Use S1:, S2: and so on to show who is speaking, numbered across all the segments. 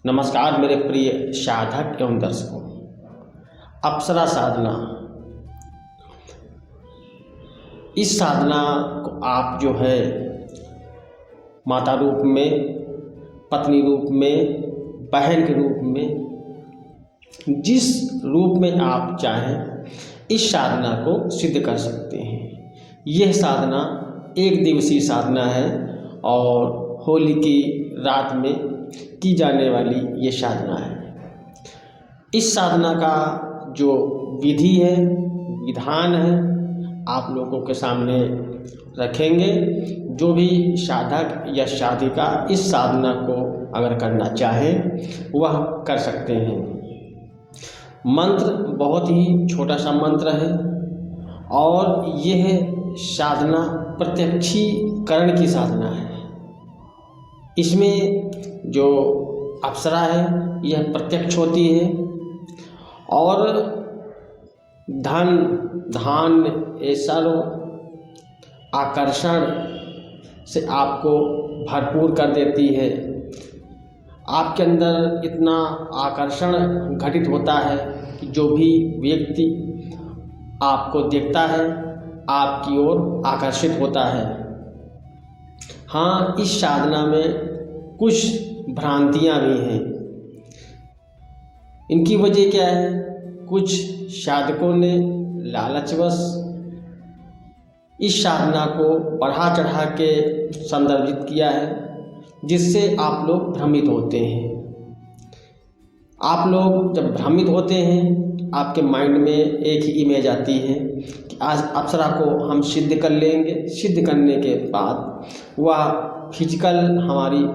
S1: नमस्कार मेरे प्रिय साधक एवं दर्शकों। अप्सरा साधना, इस साधना को आप जो है माता रूप में, पत्नी रूप में, बहन के रूप में, जिस रूप में आप चाहें इस साधना को सिद्ध कर सकते हैं। यह साधना एक दिवसीय साधना है और होली की रात में की जाने वाली ये साधना है। इस साधना का जो विधि है, विधान है, आप लोगों के सामने रखेंगे। जो भी साधक या साधिका इस साधना को अगर करना चाहे वह कर सकते हैं। मंत्र बहुत ही छोटा सा मंत्र है और यह साधना प्रत्यक्षीकरण की साधना है। इसमें जो अप्सरा है यह प्रत्यक्ष होती है और धन धान्य सर्व आकर्षण से आपको भरपूर कर देती है। आपके अंदर इतना आकर्षण घटित होता है कि जो भी व्यक्ति आपको देखता है आपकी ओर आकर्षित होता है। हाँ, इस साधना में कुछ भ्रांतियाँ भी हैं। इनकी वजह क्या है? कुछ साधकों ने लालचवश इस साधना को बढ़ा चढ़ा के संदर्भित किया है, जिससे आप लोग भ्रमित होते हैं। आप लोग जब भ्रमित होते हैं आपके माइंड में एक ही इमेज आती है कि आज अप्सरा को हम सिद्ध कर लेंगे। सिद्ध करने के बाद वह फिजिकल हमारी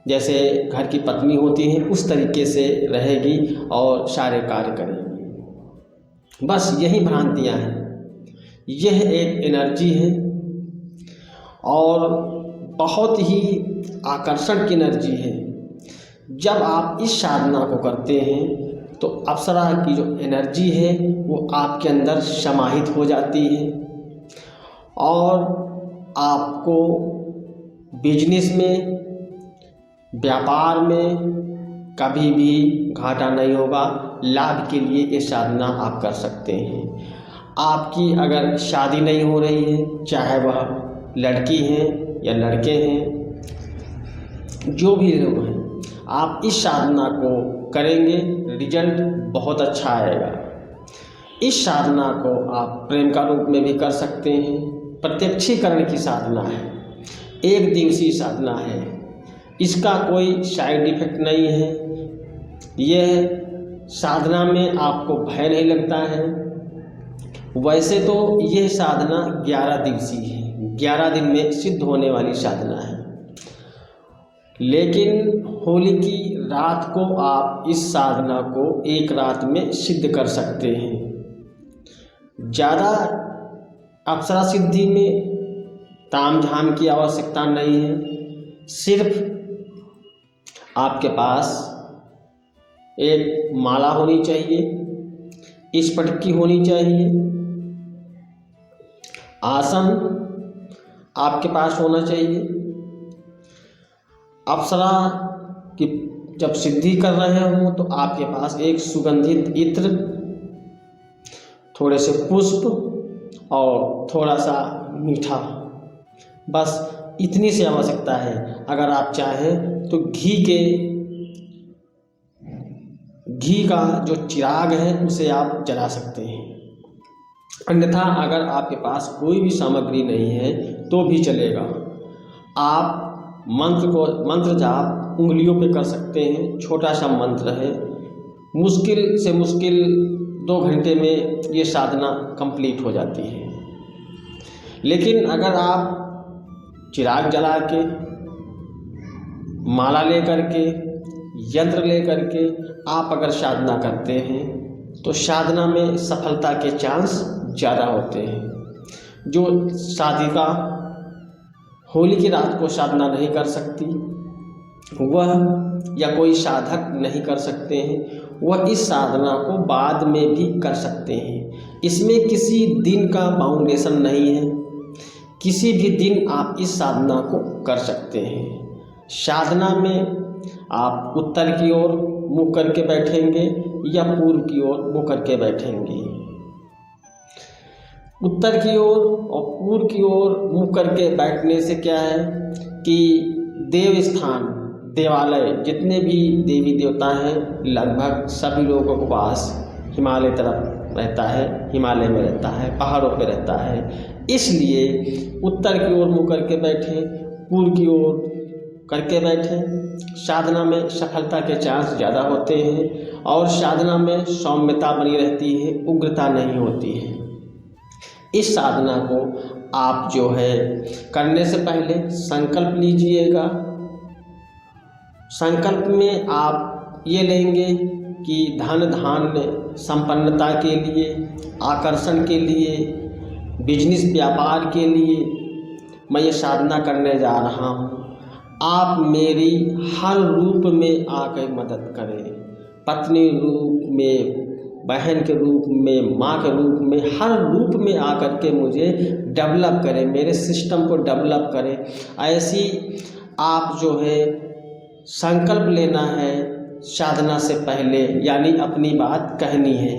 S1: जैसे घर की पत्नी होती है उस तरीके से रहेगी और सारे कार्य करेगी। बस यही भ्रांतियाँ हैं। यह एक एनर्जी है और बहुत ही आकर्षण की एनर्जी है। जब आप इस साधना को करते हैं तो अप्सरा की जो एनर्जी है वो आपके अंदर समाहित हो जाती है और आपको बिजनेस में, व्यापार में कभी भी घाटा नहीं होगा। लाभ के लिए ये साधना आप कर सकते हैं। आपकी अगर शादी नहीं हो रही है, चाहे वह लड़की हैं या लड़के हैं, जो भी लोग हैं, आप इस साधना को करेंगे, रिजल्ट बहुत अच्छा आएगा। इस साधना को आप प्रेम का रूप में भी कर सकते हैं। प्रत्यक्षीकरण की साधना है, एक दिवसीय साधना है। इसका कोई साइड इफ़ेक्ट नहीं है। यह साधना में आपको भय नहीं लगता है। वैसे तो यह साधना 11 दिवसीय है, 11 दिन में सिद्ध होने वाली साधना है, लेकिन होली की रात को आप इस साधना को एक रात में सिद्ध कर सकते हैं। ज़्यादा अप्सरा सिद्धि में तामझाम की आवश्यकता नहीं है। सिर्फ आपके पास एक माला होनी चाहिए, स्फटिक की होनी चाहिए, आसन आपके पास होना चाहिए। अप्सरा की जब सिद्धि कर रहे हो तो आपके पास एक सुगंधित इत्र, थोड़े से पुष्प और थोड़ा सा मीठा, बस इतनी सी आवश्यकता है। अगर आप चाहें तो घी का जो चिराग है उसे आप जला सकते हैं। अन्यथा अगर आपके पास कोई भी सामग्री नहीं है तो भी चलेगा। आप मंत्र जाप उंगलियों पे कर सकते हैं। छोटा सा मंत्र है, मुश्किल से मुश्किल 2 घंटे में ये साधना कंप्लीट हो जाती है। लेकिन अगर आप चिराग जला के, माला लेकर के, यंत्र लेकर के आप अगर साधना करते हैं तो साधना में सफलता के चांस ज़्यादा होते हैं। जो साधिका होली की रात को साधना नहीं कर सकती वह, या कोई साधक नहीं कर सकते हैं, वह इस साधना को बाद में भी कर सकते हैं। इसमें किसी दिन का बाउंडेशन नहीं है। किसी भी दिन आप इस साधना को कर सकते हैं। साधना में आप उत्तर की ओर मुँह करके बैठेंगे या पूर्व की ओर मुँह करके बैठेंगे। उत्तर की ओर और पूर्व की ओर मुँह करके बैठने से क्या है कि देव स्थान, देवालय, जितने भी देवी देवता हैं लगभग सभी लोगों को वास हिमालय तरफ रहता है, हिमालय में रहता है, पहाड़ों पे रहता है। इसलिए उत्तर की ओर मुँह करके बैठें, पूर्व की ओर करके बैठें। साधना में सफलता के चांस ज़्यादा होते हैं और साधना में सौम्यता बनी रहती है, उग्रता नहीं होती है। इस साधना को आप जो है करने से पहले संकल्प लीजिएगा। संकल्प में आप ये लेंगे कि धन धान्य संपन्नता के लिए, आकर्षण के लिए, बिजनेस व्यापार के लिए मैं ये साधना करने जा रहा हूँ। आप मेरी हर रूप में आकर मदद करें, पत्नी रूप में, बहन के रूप में, माँ के रूप में, हर रूप में आकर के मुझे डेवलप करें, मेरे सिस्टम को डेवलप करें। ऐसी आप जो है संकल्प लेना है साधना से पहले, यानी अपनी बात कहनी है।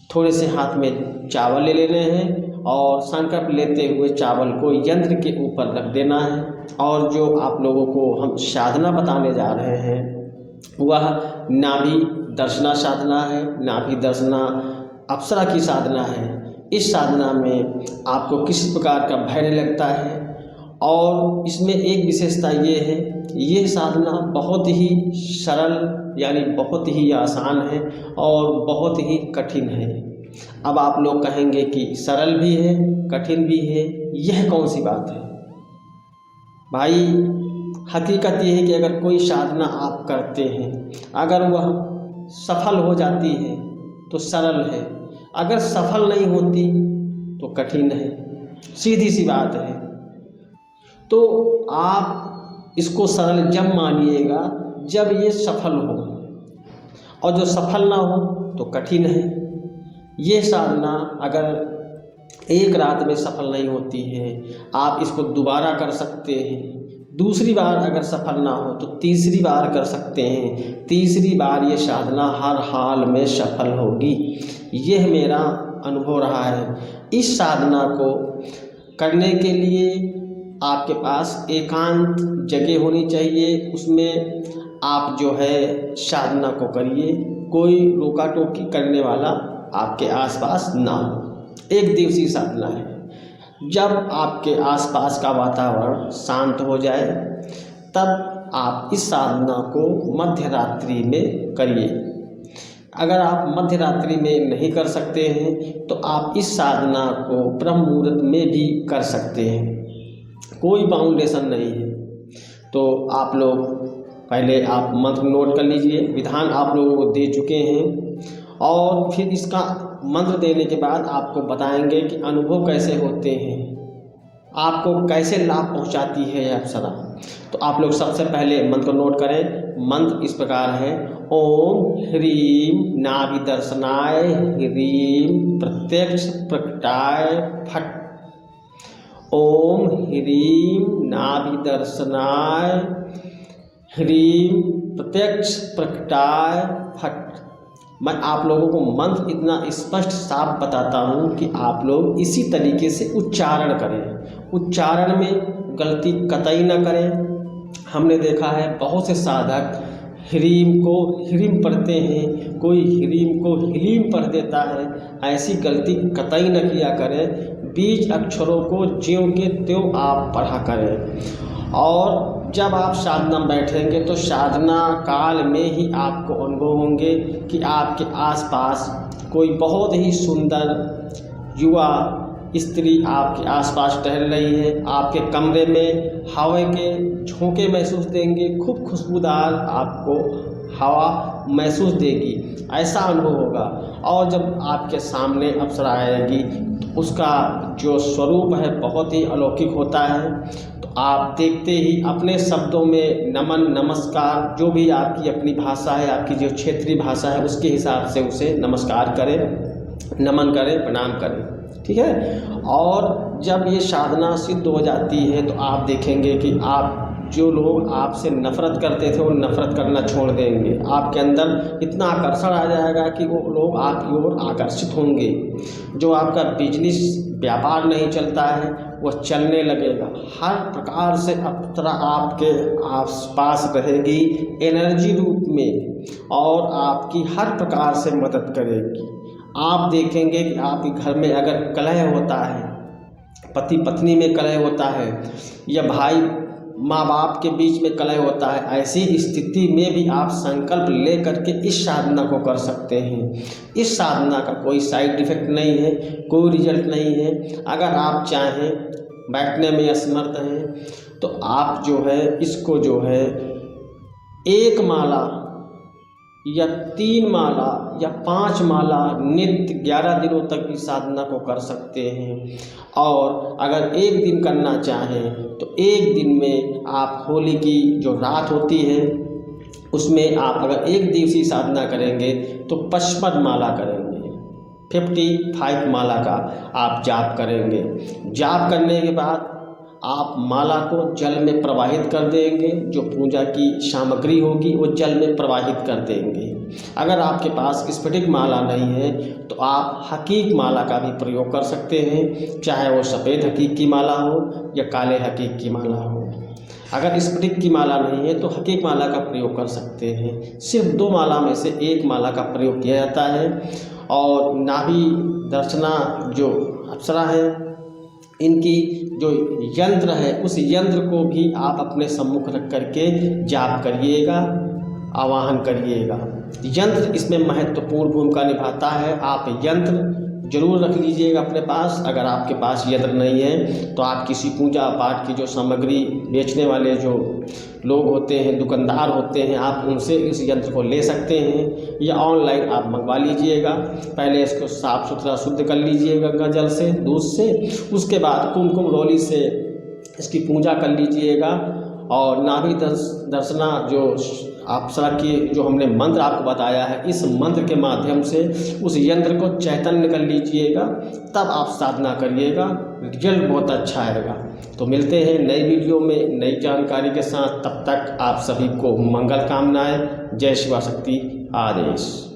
S1: थोड़े से हाथ में चावल ले लेने हैं और संकल्प लेते हुए चावल को यंत्र के ऊपर रख देना है। और जो आप लोगों को हम साधना बताने जा रहे हैं वह नाभि दर्शना साधना है। नाभि दर्शना अप्सरा की साधना है। इस साधना में आपको किसी प्रकार का भय नहीं लगता है और इसमें एक विशेषता ये है, ये साधना बहुत ही सरल यानी बहुत ही आसान है और बहुत ही कठिन है। अब आप लोग कहेंगे कि सरल भी है, कठिन भी है, यह कौन सी बात है? भाई हकीकत ये है कि अगर कोई साधना आप करते हैं, अगर वह सफल हो जाती है तो सरल है, अगर सफल नहीं होती तो कठिन है, सीधी सी बात है। तो आप इसको सरल जब मानिएगा जब ये सफल हो, और जो सफल ना हो तो कठिन है। ये साधना अगर एक रात में सफल नहीं होती है, आप इसको दोबारा कर सकते हैं। दूसरी बार अगर सफल ना हो तो तीसरी बार कर सकते हैं। तीसरी बार ये साधना हर हाल में सफल होगी। यह मेरा अनुभव रहा है। इस साधना को करने के लिए आपके पास एकांत जगह होनी चाहिए, उसमें आप जो है साधना को करिए। कोई रोका टोकी करने वाला आपके आसपास ना हो। एक दिवसीय साधना है। जब आपके आसपास का वातावरण शांत हो जाए तब आप इस साधना को मध्य रात्रि में करिए। अगर आप मध्य रात्रि में नहीं कर सकते हैं तो आप इस साधना को ब्रह्म मुहूर्त में भी कर सकते हैं, कोई बाउंडेशन नहीं है। तो आप लोग पहले आप मंत्र नोट कर लीजिए। विधान आप लोगों को दे चुके हैं और फिर इसका मंत्र देने के बाद आपको बताएंगे कि अनुभव कैसे होते हैं, आपको कैसे लाभ पहुंचाती है यह अप्सरा। तो आप लोग सबसे पहले मंत्र नोट करें। मंत्र इस प्रकार है, ओम ह्रीम नाभि दर्शनाय ह्रीम प्रत्यक्ष प्रकटाय फट। ओम ह्रीम नाभि दर्शनाय ह्रीम प्रत्यक्ष प्रकटाय फट। मैं आप लोगों को मंत्र इतना स्पष्ट साफ बताता हूँ कि आप लोग इसी तरीके से उच्चारण करें। उच्चारण में गलती कतई न करें। हमने देखा है बहुत से साधक ह्रीम को ह्रीम पढ़ते हैं, कोई ह्रीम को ह्लीम पढ़ देता है। ऐसी गलती कतई न किया करें। बीज अक्षरों को ज्यों के त्यों आप पढ़ा करें। और जब आप साधना बैठेंगे तो साधना काल में ही आपको अनुभव होंगे कि आपके आसपास कोई बहुत ही सुंदर युवा स्त्री आपके आसपास टहल रही है। आपके कमरे में हवा के झोंके महसूस देंगे, खूब खुशबूदार आपको हवा महसूस देगी, ऐसा अनुभव होगा। और जब आपके सामने अप्सरा आएगी तो उसका जो स्वरूप है बहुत ही अलौकिक होता है। तो आप देखते ही अपने शब्दों में नमन नमस्कार, जो भी आपकी अपनी भाषा है, आपकी जो क्षेत्रीय भाषा है उसके हिसाब से उसे नमस्कार करें, नमन करें, प्रणाम करें, ठीक है। और जब ये साधना सिद्ध हो जाती है तो आप देखेंगे कि आप जो लोग आपसे नफ़रत करते थे वो नफ़रत करना छोड़ देंगे। आपके अंदर इतना आकर्षण आ जाएगा कि वो लोग आपकी ओर आकर्षित होंगे। जो आपका बिजनेस व्यापार नहीं चलता है वो चलने लगेगा। हर प्रकार से अप्सरा आपके आसपास रहेगी एनर्जी रूप में और आपकी हर प्रकार से मदद करेगी। आप देखेंगे कि आपके घर में अगर कलह होता है, पति पत्नी में कलह होता है या भाई माँ बाप के बीच में कलह होता है, ऐसी स्थिति में भी आप संकल्प ले करके इस साधना को कर सकते हैं। इस साधना का कोई साइड इफ़ेक्ट नहीं है, कोई रिजल्ट नहीं है। अगर आप चाहें, बैठने में असमर्थ हैं, तो आप जो है इसको जो है 1 माला या 3 माला या 5 माला नित्य 11 दिनों तक इस साधना को कर सकते हैं। और अगर 1 दिन करना चाहें तो 1 दिन में आप होली की जो रात होती है उसमें आप अगर 1 दिवसीय साधना करेंगे तो 55 माला करेंगे, 55 माला का आप जाप करेंगे। जाप करने के बाद आप माला को जल में प्रवाहित कर देंगे। जो पूजा की सामग्री होगी वो जल में प्रवाहित कर देंगे। अगर आपके पास स्फटिक माला नहीं है तो आप हकीक माला का भी प्रयोग कर सकते हैं, चाहे वो सफ़ेद हकीक की माला हो या काले हकीक की माला हो। अगर स्फटिक की माला नहीं है तो हकीक माला का प्रयोग कर सकते हैं। सिर्फ 2 माला में से 1 माला का प्रयोग किया जाता है। और नाभि दर्शना जो अप्सरा है, इनकी जो यंत्र है उस यंत्र को भी आप अपने सम्मुख रख करके जाप करिएगा, आवाहन करिएगा। यंत्र इसमें महत्वपूर्ण भूमिका निभाता है। आप यंत्र जरूर रख लीजिएगा अपने पास। अगर आपके पास यंत्र नहीं है तो आप किसी पूजा पाठ की जो सामग्री बेचने वाले जो लोग होते हैं, दुकानदार होते हैं, आप उनसे इस यंत्र को ले सकते हैं या ऑनलाइन आप मंगवा लीजिएगा। पहले इसको साफ़ सुथरा शुद्ध कर लीजिएगा गंगा जल से, दूध से। उसके बाद कुमकुम रोली से इसकी पूजा कर लीजिएगा। और नाभि दर्शना जो अप्सरा की जो हमने मंत्र आपको बताया है, इस मंत्र के माध्यम से उस यंत्र को चैतन्य कर लीजिएगा, तब आप साधना करिएगा, रिजल्ट बहुत अच्छा आएगा। तो मिलते हैं नई वीडियो में नई जानकारी के साथ। तब तक आप सभी को मंगल कामनाएं। जय शिवा शक्ति। आदेश।